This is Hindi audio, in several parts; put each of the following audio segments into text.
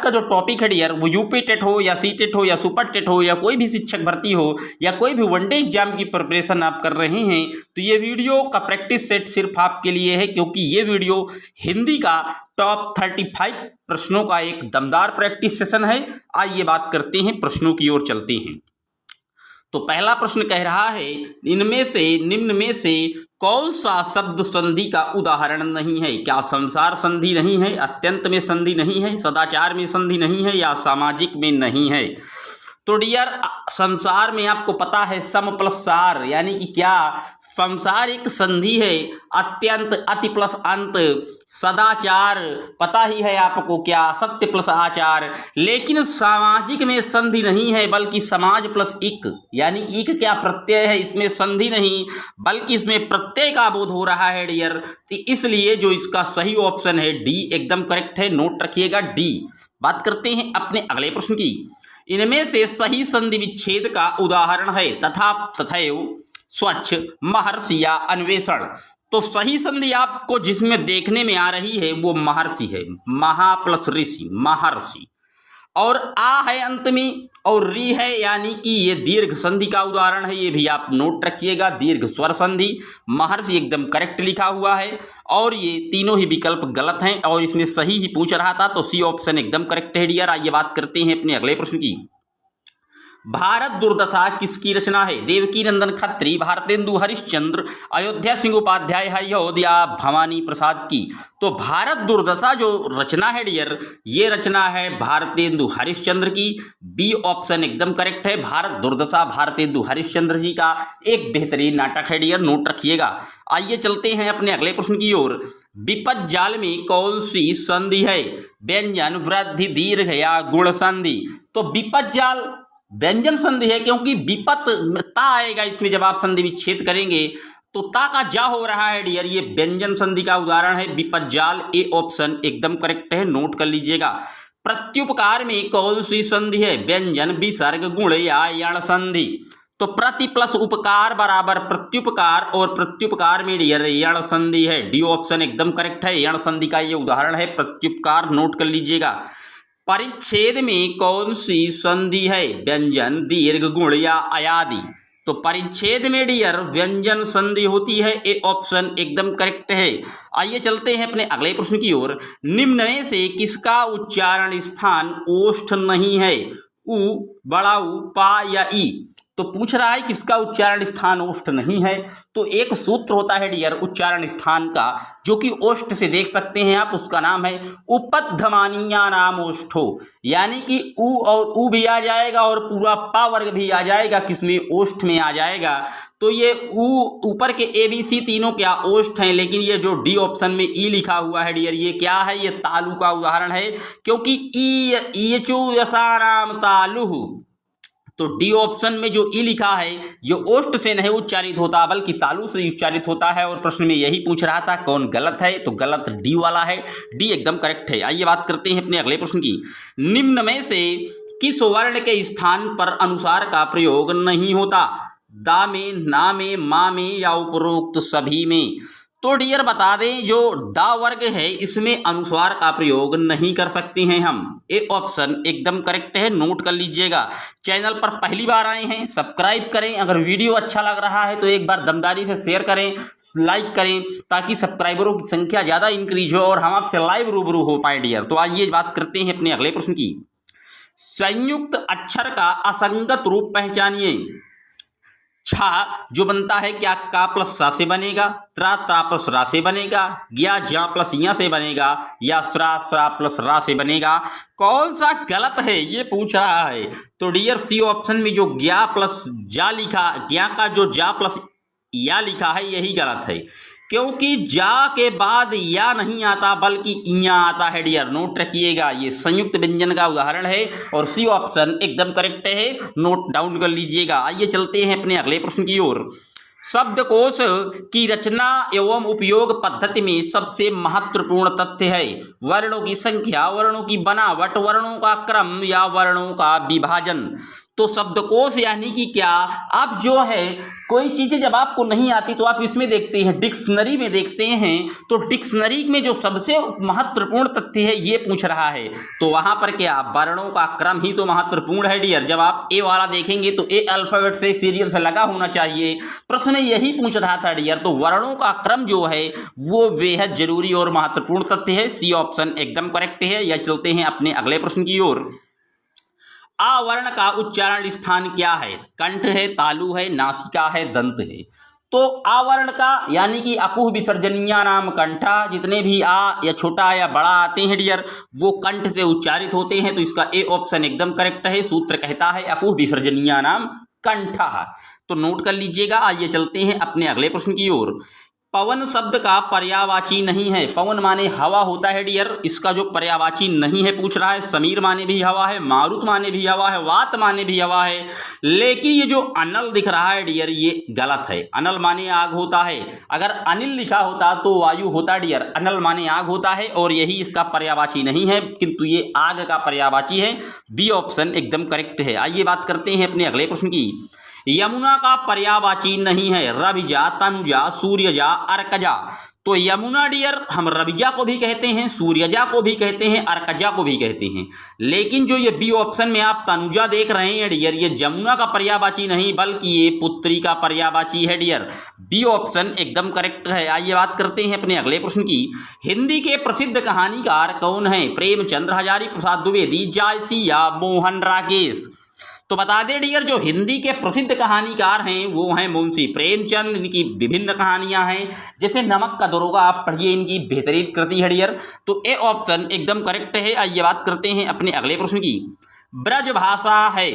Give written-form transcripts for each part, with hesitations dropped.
का जो टॉपिक है डियर वो यूपी टेट हो या सी टेट हो या सुपर टेट हो या कोई भी शिक्षक भर्ती हो या कोई भी वनडे एग्जाम की प्रिपरेशन आप कर रहे हैं तो ये वीडियो का प्रैक्टिस सेट सिर्फ आपके लिए है, क्योंकि ये वीडियो हिंदी का टॉप 35 प्रश्नों का एक दमदार प्रैक्टिस सेशन है। आइए बात करते हैं, प्रश्नों की ओर चलते हैं। तो पहला प्रश्न कह रहा है निम्न में से कौन सा शब्द संधि का उदाहरण नहीं है? क्या संसार संधि नहीं है, अत्यंत में संधि नहीं है, सदाचार में संधि नहीं है या सामाजिक में नहीं है? तो डियर संसार में आपको पता है सम प्लस सार, यानी कि क्या संसार एक संधि है, अत्यंत अति प्लस अंत, सदाचार पता ही है आपको क्या सत्य प्लस आचार। लेकिन सामाजिक में संधि नहीं है बल्कि समाज प्लस इक, यानी कि इक क्या प्रत्यय है, इसमें संधि नहीं बल्कि इसमें प्रत्यय का बोध हो रहा है डियर। तो इसलिए जो इसका सही ऑप्शन है डी एकदम करेक्ट है, नोट रखिएगा डी। बात करते हैं अपने अगले प्रश्न की। इनमें से सही संधि विच्छेद का उदाहरण है तथा तथैव, स्वच्छ, महर्षि या अन्वेषण। तो सही संधि आपको जिसमें देखने में आ रही है वो महर्षि है, महा प्लस ऋषि, महर्षि। और आ है अंत में और री है, यानी कि ये दीर्घ संधि का उदाहरण है, ये भी आप नोट रखिएगा, दीर्घ स्वर संधि। महर्षि एकदम करेक्ट लिखा हुआ है और ये तीनों ही विकल्प गलत हैं और इसमें सही ही पूछ रहा था, तो सी ऑप्शन एकदम करेक्ट है डियर। आइए बात करते हैं अपने अगले प्रश्न की। भारत दुर्दशा किसकी रचना है? देवकी नंदन खत्री, भारतेंदु हरिश्चंद्र, अयोध्या सिंह उपाध्याय, हरिऔध या भवानी प्रसाद की? तो भारत दुर्दशा जो रचना है डियर ये रचना है भारतेंदु हरिश्चंद्र की। बी ऑप्शन एकदम करेक्ट है, भारत दुर्दशा भारतेंदु हरिश्चंद्र जी का एक बेहतरीन नाटक है डियर, नोट रखिएगा। आइए चलते हैं अपने अगले प्रश्न की ओर। विपद जाल में कौन सी संधि है? व्यंजन, वृद्धि, दीर्घ या गुण संधि? तो विपद जाल व्यंजन संधि है, क्योंकि विपत ता आएगा इसमें जब आप संधि विच्छेद करेंगे तो ता का जा हो रहा है डियर, ये व्यंजन संधि का उदाहरण है विपद जाल। ए ऑप्शन एकदम करेक्ट है, नोट कर लीजिएगा। प्रत्युपकार में कौन सी संधि है? व्यंजन, विसर्ग, गुण या यण संधि? तो प्रति प्लस उपकार बराबर प्रत्युपकार और प्रत्युपकार में डियर यण संधि है। डी ऑप्शन एकदम करेक्ट है, यण संधि का ये उदाहरण है प्रत्युपकार, नोट कर लीजिएगा। परिच्छेद में कौन सी संधि है? व्यंजन, दीर्घ, गुण या अयादि? तो परिच्छेद में डियर व्यंजन संधि होती है, ए ऑप्शन एकदम करेक्ट है। आइए चलते हैं अपने अगले प्रश्न की ओर। निम्न में से किसका उच्चारण स्थान ओष्ठ नहीं है? उ, बड़ा उ, पा या ई? तो पूछ रहा है किसका उच्चारण स्थान ओष्ठ नहीं है। तो एक सूत्र होता है डियर उच्चारण स्थान का जो कि ओष्ठ से देख सकते हैं आप, उसका नाम है उपध्मानीया नाम ओष्ठो, यानी कि उ और उ भी आ जाएगा और पूरा पा वर्ग भी आ जाएगा, किसमें ओष्ठ में आ जाएगा। तो ये उ ऊपर के ए बी सी तीनों क्या ओष्ठ हैं, लेकिन ये जो डी ऑप्शन में ई लिखा हुआ है डियर ये क्या है? ये तालु का उदाहरण है, क्योंकि ई चू यसाराम तालु। तो डी ऑप्शन में जो ई लिखा है ये ओष्ठ से नहीं उच्चारित होता बल्कि तालु से उच्चारित होता है। और प्रश्न में यही पूछ रहा था कौन गलत है, तो गलत डी वाला है, डी एकदम करेक्ट है। आइए बात करते हैं अपने अगले प्रश्न की। निम्न में से किस वर्ण के स्थान पर अनुसार का प्रयोग नहीं होता? दा में, ना में, मा में या उपरोक्त सभी में? तो डियर बता दें जो दा वर्ग है इसमें अनुस्वार का प्रयोग नहीं कर सकते हैं हम। ए ऑप्शन एकदम करेक्ट है, नोट कर लीजिएगा। चैनल पर पहली बार आए हैं सब्सक्राइब करें, अगर वीडियो अच्छा लग रहा है तो एक बार दमदारी से शेयर करें, लाइक करें, ताकि सब्सक्राइबरों की संख्या ज़्यादा इंक्रीज हो और हम आपसे लाइव रूबरू हो पाए डियर। तो आइए बात करते हैं अपने अगले प्रश्न की। संयुक्त अक्षर का असंगत रूप पहचानिए। छा जो बनता है क्या का प्लस सा से बनेगा, त्रा प्लस रा से बनेगा, ज्ञा ज्या प्लस या से बनेगा या स्रा प्लस रा से बनेगा? कौन सा गलत है ये पूछ रहा है। तो डियर सी ऑप्शन में जो ज्ञा प्लस जा लिखा, ज्ञा का जो जा प्लस या लिखा है यही गलत है, क्योंकि जा के बाद या नहीं आता बल्कि इया आता है डियर, नोट रखिएगा। ये संयुक्त व्यंजन का उदाहरण है और सी ऑप्शन एकदम करेक्ट है, नोट डाउन कर लीजिएगा। आइए चलते हैं अपने अगले प्रश्न की ओर। शब्दकोश की रचना एवं उपयोग पद्धति में सबसे महत्वपूर्ण तथ्य है वर्णों की संख्या, वर्णों की बनावट, वर्णों का क्रम या वर्णों का विभाजन। तो शब्दकोश यानी कि क्या, आप जो है कोई चीज़ें जब आपको नहीं आती तो आप इसमें देखते हैं, डिक्शनरी में देखते हैं, तो डिक्शनरी में जो सबसे महत्वपूर्ण तथ्य है ये पूछ रहा है, तो वहाँ पर क्या वर्णों का क्रम ही तो महत्वपूर्ण है डियर। जब आप ए वाला देखेंगे तो ए अल्फाबेट से सीरियल से लगा होना चाहिए, प्रश्न यही पूछ रहा था डियर। तो वर्णों का क्रम जो है वो बेहद जरूरी और महत्वपूर्ण तथ्य है। सी ऑप्शन एकदम करेक्ट है। या चलते हैं अपने अगले प्रश्न की ओर। आ वर्ण का उच्चारण स्थान क्या है? कंठ है, तालु है, नासिका है, दंत है। तो आवर्ण का यानी कि अकुह विसर्जनीय नाम कंठा, जितने भी आ या छोटा या बड़ा आते हैं डियर वो कंठ से उच्चारित होते हैं, तो इसका ए ऑप्शन एकदम करेक्ट है। सूत्र कहता है अकुह विसर्जनीय नाम कंठा, तो नोट कर लीजिएगा। आइए चलते हैं अपने अगले प्रश्न की ओर। पवन शब्द का पर्यायवाची नहीं है। पवन माने हवा होता है डियर, इसका जो पर्यायवाची नहीं है पूछ रहा है। समीर माने भी हवा है, मारुत माने भी हवा है, वात माने भी हवा है, लेकिन ये जो अनल दिख रहा है डियर ये गलत है। अनल माने आग होता है, अगर अनिल लिखा होता तो वायु होता डियर, अनल माने आग होता है और यही इसका पर्यायवाची नहीं है, किंतु ये आग का पर्यायवाची है। बी ऑप्शन एकदम करेक्ट है। आइए बात करते हैं अपने अगले प्रश्न की। यमुना का पर्यायवाची नहीं है। रविजा, तनुजा, सूर्यजा, अर्कजा। तो यमुना डियर हम रविजा को भी कहते हैं, सूर्यजा को भी कहते हैं, अर्कजा को भी कहते हैं, लेकिन जो ये बी ऑप्शन में आप तनुजा देख रहे हैं डियर ये जमुना का पर्यायवाची नहीं बल्कि ये पुत्री का पर्यायवाची है डियर। बी ऑप्शन एकदम करेक्ट है। आइए बात करते हैं अपने अगले प्रश्न की। हिंदी के प्रसिद्ध कहानीकार कौन है? प्रेमचंद्र, हजारी प्रसाद द्विवेदी, जायसी या मोहन राकेश। तो बता दें डियर जो हिंदी के प्रसिद्ध कहानीकार हैं वो हैं मुंशी प्रेमचंद। इनकी विभिन्न कहानियां हैं, जैसे नमक का दरोगा आप पढ़िए, इनकी बेहतरीन कृति है डियर। तो ए ऑप्शन एकदम करेक्ट है। आइए बात करते हैं अपने अगले प्रश्न की। ब्रज भाषा है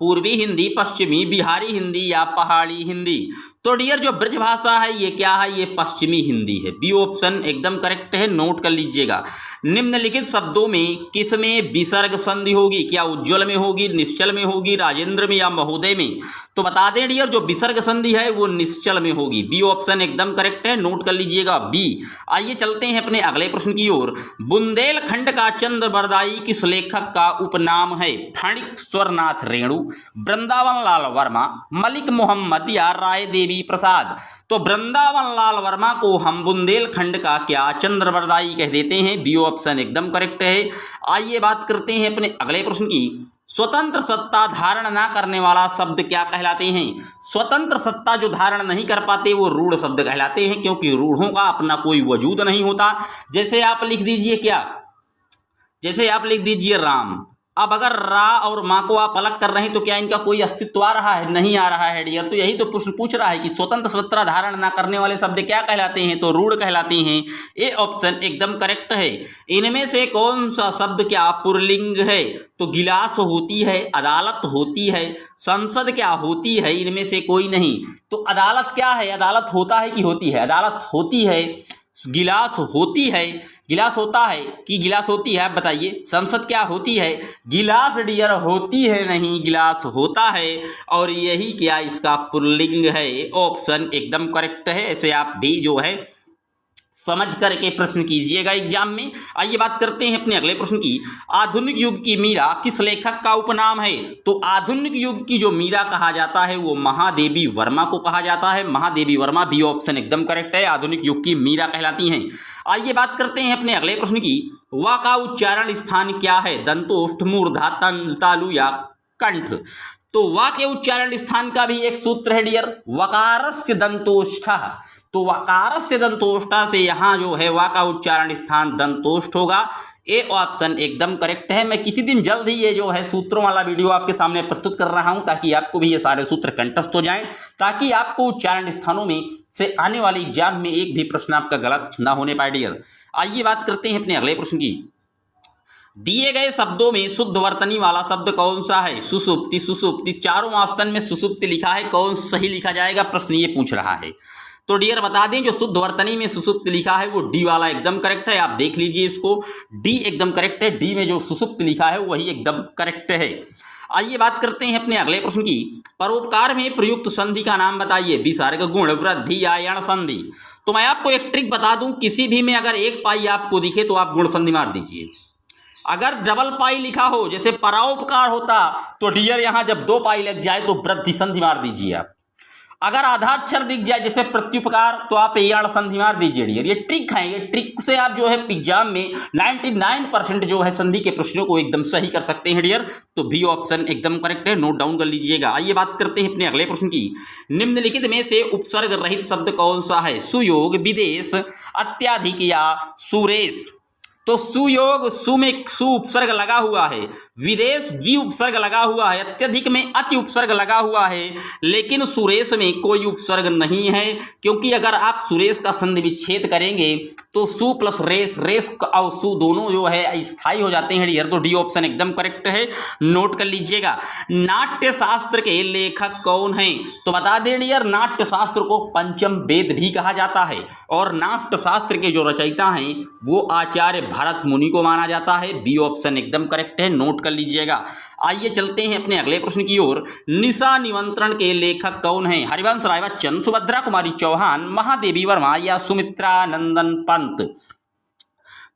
पूर्वी हिंदी, पश्चिमी, बिहारी हिंदी या पहाड़ी हिंदी। तो डियर जो ब्रज भाषा है ये क्या है? ये पश्चिमी हिंदी है। बी ऑप्शन एकदम करेक्ट है, नोट कर लीजिएगा। निम्नलिखित शब्दों में किसमें विसर्ग संधि होगी? क्या उज्ज्वल में होगी, निश्चल में होगी, राजेंद्र में या महोदय में? तो बता दें डियर जो विसर्ग संधि है वो निश्चल में होगी। बी ऑप्शन एकदम करेक्ट है, नोट कर लीजिएगा बी। आइए चलते हैं अपने अगले प्रश्न की ओर। बुंदेलखंड का चंद्रबरदाई किस लेखक का उपनाम है? फणिक स्वरनाथ रेणु, वृंदावन लाल वर्मा, मलिक मोहम्मद या राय देवी प्रसाद। तो वृंदावन लाल वर्मा को हम बुंदेलखंड का क्या चंद्रबरदाई कह देते हैं। बी ऑप्शन एकदम करेक्ट है। आइए बात करते हैं अपने अगले प्रश्न की। स्वतंत्र सत्ता धारण ना करने वाला शब्द क्या कहलाते हैं? स्वतंत्र सत्ता जो धारण नहीं कर पाते वो रूढ़ शब्द कहलाते हैं, क्योंकि रूढ़ों का अपना कोई वजूद नहीं होता। जैसे आप लिख दीजिए क्या, जैसे आप लिख दीजिए राम। अब अगर रा और माँ को आप अलग कर रहे हैं तो क्या इनका कोई अस्तित्व आ रहा है? नहीं आ रहा है डियर। तो यही तो प्रश्न पूछ रहा है कि स्वतंत्र सत्ता धारण ना करने वाले शब्द क्या कहलाते हैं? तो रूढ़ कहलाते हैं। ए ऑप्शन एकदम करेक्ट है। इनमें से कौन सा शब्द क्या पुल्लिंग है? तो गिलास होती है, अदालत होती है, संसद क्या होती है? इनमें से कोई नहीं। तो अदालत क्या है? अदालत होता है कि होती है? अदालत होती है। गिलास होती है, गिलास होता है कि गिलास होती है? आप बताइए। संसद क्या होती है? गिलास डियर होती है नहीं, गिलास होता है, और यही क्या इसका पुल्लिंग है। ऑप्शन एकदम करेक्ट है। ऐसे आप भी जो है समझ करके प्रश्न कीजिएगा एग्जाम में। आइए बात करते हैं अपने अगले प्रश्न की। आधुनिक युग की मीरा किस लेखक का उपनाम है? तो आधुनिक युग की जो मीरा कहा जाता है वो महादेवी वर्मा को कहा जाता है। महादेवी वर्मा, बी ऑप्शन एकदम करेक्ट है। आधुनिक युग की मीरा कहलाती हैं। आइए बात करते हैं अपने अगले प्रश्न की। वा का उच्चारण स्थान क्या है? दंतोष्ठ, मूर्धा, तालु या कंठ। तो वा के उच्चारण स्थान का भी एक सूत्र है डियर, वकारस्य दंतोष्ठः। तो वकारस्य दंतोष्ठा से यहाँ जो है वा का उच्चारण स्थान दंतोष्ठ होगा। ए ऑप्शन एकदम करेक्ट है। मैं किसी दिन जल्द ही ये जो है सूत्रों वाला वीडियो आपके सामने प्रस्तुत कर रहा हूँ, ताकि आपको भी ये सारे सूत्र कंठस्थ हो जाएं, ताकि आपको उच्चारण स्थानों में से आने वाले एग्जाम में एक भी प्रश्न आपका गलत ना होने पाए डियर। आइए बात करते हैं अपने अगले प्रश्न की। दिए गए शब्दों में शुद्ध वर्तनी वाला शब्द कौन सा है? सुसुप्ति, सुसुप्ति। चारों ऑप्शन में सुसुप्ति लिखा है, कौन सही लिखा जाएगा? प्रश्न ये पूछ रहा है। तो डियर बता दें जो शुद्ध वर्तनी में सुसुप्त लिखा है वो डी वाला एकदम करेक्ट है। आप देख लीजिए इसको, डी एकदम करेक्ट है। डी में जो सुसुप्त लिखा है वही एकदम करेक्ट है। आइए बात करते हैं अपने अगले प्रश्न की। परोपकार में प्रयुक्त संधि का नाम बताइए। विसर्ग, गुण, वृद्धि या यण संधि। तो मैं आपको एक ट्रिक बता दूं, किसी भी में अगर एक पाई आपको दिखे तो आप गुण संधि मार दीजिए। अगर डबल पाई लिखा हो जैसे परोपकार होता तो डियर यहां जब 2 पाई लग जाए तो वृद्धि संधि मार दीजिए आप। अगर आधा अक्षर दिख जाए जैसे प्रत्युपकार तो आप एण संधि मार दीजिए डियर। ये ट्रिक है, ये ट्रिक से आप जो है एग्जाम में 99% जो है संधि के प्रश्नों को एकदम सही कर सकते हैं डियर। तो बी ऑप्शन एकदम करेक्ट है, नोट डाउन कर लीजिएगा। आइए बात करते हैं अपने अगले प्रश्न की। निम्नलिखित में से उपसर्ग रहित शब्द कौन सा है? सुयोग, विदेश, अत्याधिक या सुरेश। तो सुयोग, सु में सु उपसर्ग लगा हुआ है, विदेश वी उपसर्ग लगा हुआ है, अत्यधिक में अति उपसर्ग लगा हुआ है, लेकिन सुरेश में कोई उपसर्ग नहीं है, क्योंकि अगर आप सुरेश का संधि विच्छेद करेंगे तो सु प्लस रेस, रेस और सु दोनों जो है स्थायी हो जाते हैं डियर। तो डी ऑप्शन एकदम करेक्ट है, नोट कर लीजिएगा। नाट्य शास्त्र के लेखक कौन हैं? तो बता दें डियर, नाट्य शास्त्र को पंचम वेद भी कहा जाता है और नाट्य शास्त्र के जो रचयिता हैं वो आचार्य भरत मुनि को माना जाता है। बी ऑप्शन एकदम करेक्ट है, नोट कर लीजिएगा। आइए चलते हैं अपने अगले प्रश्न की ओर। निशा निमंत्रण के लेखक कौन हैं? हरिवंश राय बच्चन, सुभद्रा कुमारी चौहान, महादेवी वर्मा या सुमित्रा नंदन पंत।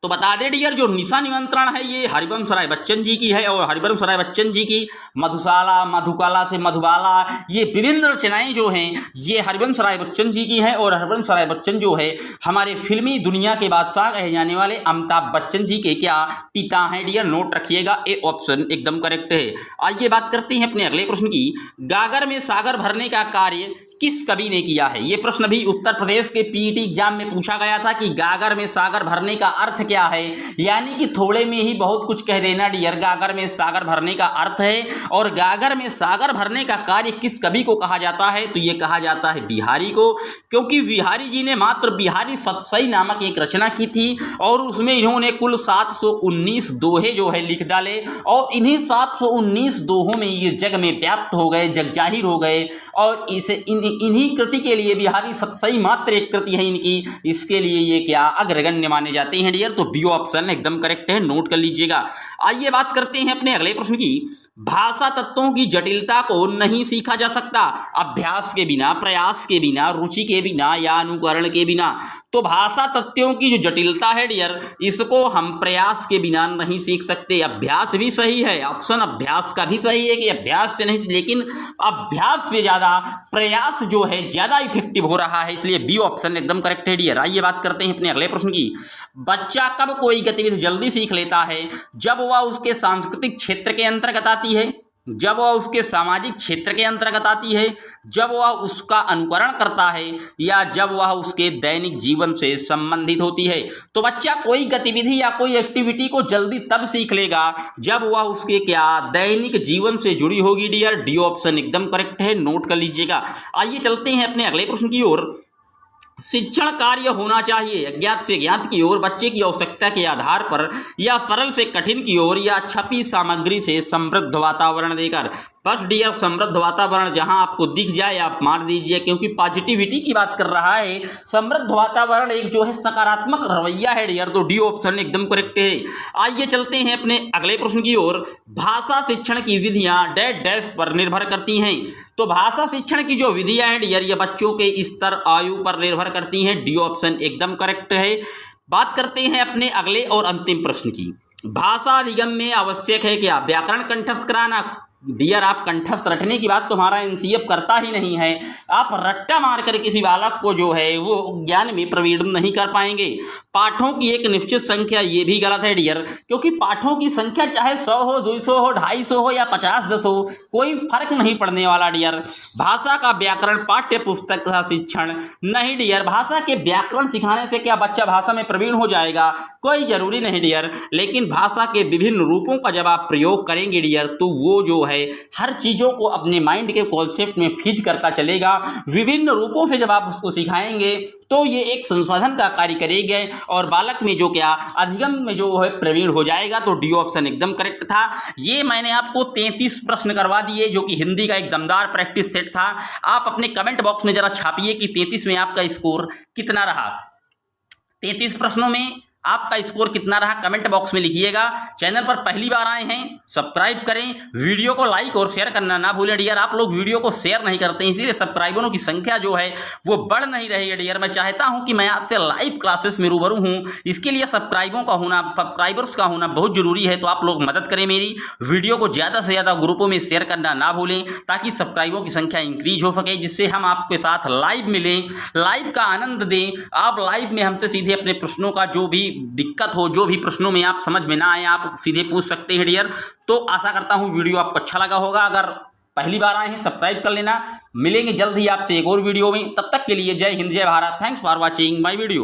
तो बता दें डियर, जो निशा निमंत्रण है ये हरिवंश राय बच्चन जी की है और हरिवंश राय बच्चन जी की मधुशाला, मधुकला से मधुबाला, ये विभिन्न रचनाएं जो हैं ये हरिवंश राय बच्चन जी की हैं। और हरिवंश राय बच्चन जो है हमारे फिल्मी दुनिया के बादशाह कहे जाने वाले अमिताभ बच्चन जी के क्या पिता हैं डियर, नोट रखिएगा। ए ऑप्शन एकदम करेक्ट है। आइए बात करते हैं अपने अगले प्रश्न की। गागर में सागर भरने का कार्य किस कवि ने किया है? ये प्रश्न भी उत्तर प्रदेश के पीईटी एग्जाम में पूछा गया था कि गागर में सागर भरने का अर्थ क्या है, यानी कि थोड़े में ही बहुत कुछ कह देना डियर। गागर में सागर भरने का अर्थ है और गागर में सागर भरने का कार्य किस कवि को कहा जाता है? तो ये कहा जाता है बिहारी को, क्योंकि बिहारी जी ने मात्र बिहारी सतसई नामक एक रचना की थी और उसमें इन्होंने कुल 719 दोहे जो है लिख डाले और इन्हीं 719 दोहों में ये जग में व्याप्त हो गए, जग जाहिर हो गए और इसे इन्हीं कृति के लिए बिहारी सतसई मात्र एक कृति है इनकी, इसके लिए ये क्या अग्रगण्य माने जाते हैं डियर। तो बी ऑप्शन एकदम करेक्ट है, नोट कर लीजिएगा। आइए बात करते हैं अपने अगले प्रश्न की। भाषा तत्वों की जटिलता को नहीं सीखा जा सकता अभ्यास के बिना, प्रयास के बिना, रुचि के बिना या अनुकरण के बिना। तो भाषा तत्वों की जो जटिलता है डियर, इसको हम प्रयास के बिना नहीं सीख सकते। अभ्यास भी सही है, ऑप्शन अभ्यास का भी सही है कि अभ्यास से नहीं, लेकिन अभ्यास से ज्यादा प्रयास जो है ज्यादा इफेक्टिव हो रहा है, इसलिए बी ऑप्शन एकदम करेक्ट है डियर। आइए बात करते हैं अपने अगले प्रश्न की। बच्चा कब कोई गतिविधि जल्दी सीख लेता है? जब वह उसके सांस्कृतिक क्षेत्र के अंतर्गत आती है, जब वह उसके सामाजिक क्षेत्र के अंतर्गत आती है, जब वह उसका अनुकरण करता है या जब वह उसके दैनिक जीवन से संबंधित होती है। तो बच्चा कोई गतिविधि या कोई एक्टिविटी को जल्दी तब सीख लेगा जब वह उसके क्या दैनिक जीवन से जुड़ी होगी डियर। डी ऑप्शन एकदम करेक्ट है, नोट कर लीजिएगा। आइए चलते हैं अपने अगले प्रश्न की ओर। शिक्षण कार्य होना चाहिए अज्ञात से ज्ञात की ओर, बच्चे की आवश्यकता के आधार पर या सरल से कठिन की ओर या छपी सामग्री से समृद्ध वातावरण देकर। बस डियर समृद्ध वातावरण जहां आपको दिख जाए आप मार दीजिए, क्योंकि पॉजिटिविटी की बात कर रहा है। समृद्ध वातावरण एक जो है सकारात्मक रवैया है डियर, तो डी ऑप्शन एकदम करेक्ट है। आइए चलते हैं अपने अगले प्रश्न की ओर। भाषा शिक्षण की विधियां डैश डैश पर निर्भर करती हैं। तो भाषा शिक्षण की जो विधियां हैं डियर ये बच्चों के स्तर आयु पर निर्भर करती हैं। डी ऑप्शन एकदम करेक्ट है। बात करते हैं अपने अगले और अंतिम प्रश्न की। भाषा अधिगम में आवश्यक है क्या? व्याकरण कंठस्थ कराना। डियर आप कंठस्थ रटने की बात तुम्हारा एनसीएफ करता ही नहीं है। आप रट्टा मारकर किसी बालक को जो है वो ज्ञान में प्रवीण नहीं कर पाएंगे। पाठों की एक निश्चित संख्या ये भी गलत है डियर, क्योंकि पाठों की संख्या चाहे 100 हो, 200 हो, 250 हो या 50-10 हो, कोई फर्क नहीं पड़ने वाला डियर। भाषा का व्याकरण पाठ्य पुस्तक का शिक्षण नहीं डियर। भाषा के व्याकरण सिखाने से क्या बच्चा भाषा में प्रवीण हो जाएगा? कोई जरूरी नहीं डियर, लेकिन भाषा के विभिन्न रूपों का जब आप प्रयोग करेंगे डियर तो वो जो हर चीजों को अपने माइंड के कॉन्सेप्ट में फीड करता चलेगा। विभिन्न रूपों से जब आप उसको सिखाएंगे तो ये एक संसाधन का कार्य करेगा और बालक में जो क्या अधिगम में जो है प्रवीण हो जाएगा। तो डी ऑप्शन एकदम करेक्ट था। ये मैंने आपको 33 प्रश्न करवा दिए जो कि हिंदी का एक दमदार प्रैक्टिस सेट था। आप अपने कमेंट बॉक्स में जरा छापिए कि 33 में आपका स्कोर कितना रहा। 33 प्रश्नों में आपका स्कोर कितना रहा कमेंट बॉक्स में लिखिएगा। चैनल पर पहली बार आए हैं सब्सक्राइब करें, वीडियो को लाइक और शेयर करना ना भूलें डियर। आप लोग वीडियो को शेयर नहीं करते हैं, इसीलिए सब्सक्राइबरों की संख्या जो है वो बढ़ नहीं रही है डियर। मैं चाहता हूं कि मैं आपसे लाइव क्लासेस में रूबरू हूं, इसके लिए सब्सक्राइबर्स का होना बहुत जरूरी है। तो आप लोग मदद करें मेरी, वीडियो को ज़्यादा से ज़्यादा ग्रुपों में शेयर करना ना भूलें ताकि सब्सक्राइबरों की संख्या इंक्रीज हो सके, जिससे हम आपके साथ लाइव मिलें, लाइव का आनंद दें। आप लाइव में हमसे सीधे अपने प्रश्नों का जो भी दिक्कत हो, जो भी प्रश्नों में आप समझ में ना आए, आप सीधे पूछ सकते हैं डियर। तो आशा करता हूं वीडियो आपको अच्छा लगा होगा। अगर पहली बार आए हैं सब्सक्राइब कर लेना। मिलेंगे जल्द ही आपसे एक और वीडियो में, तब तक के लिए जय हिंद जय Bharat. Thanks for watching my video.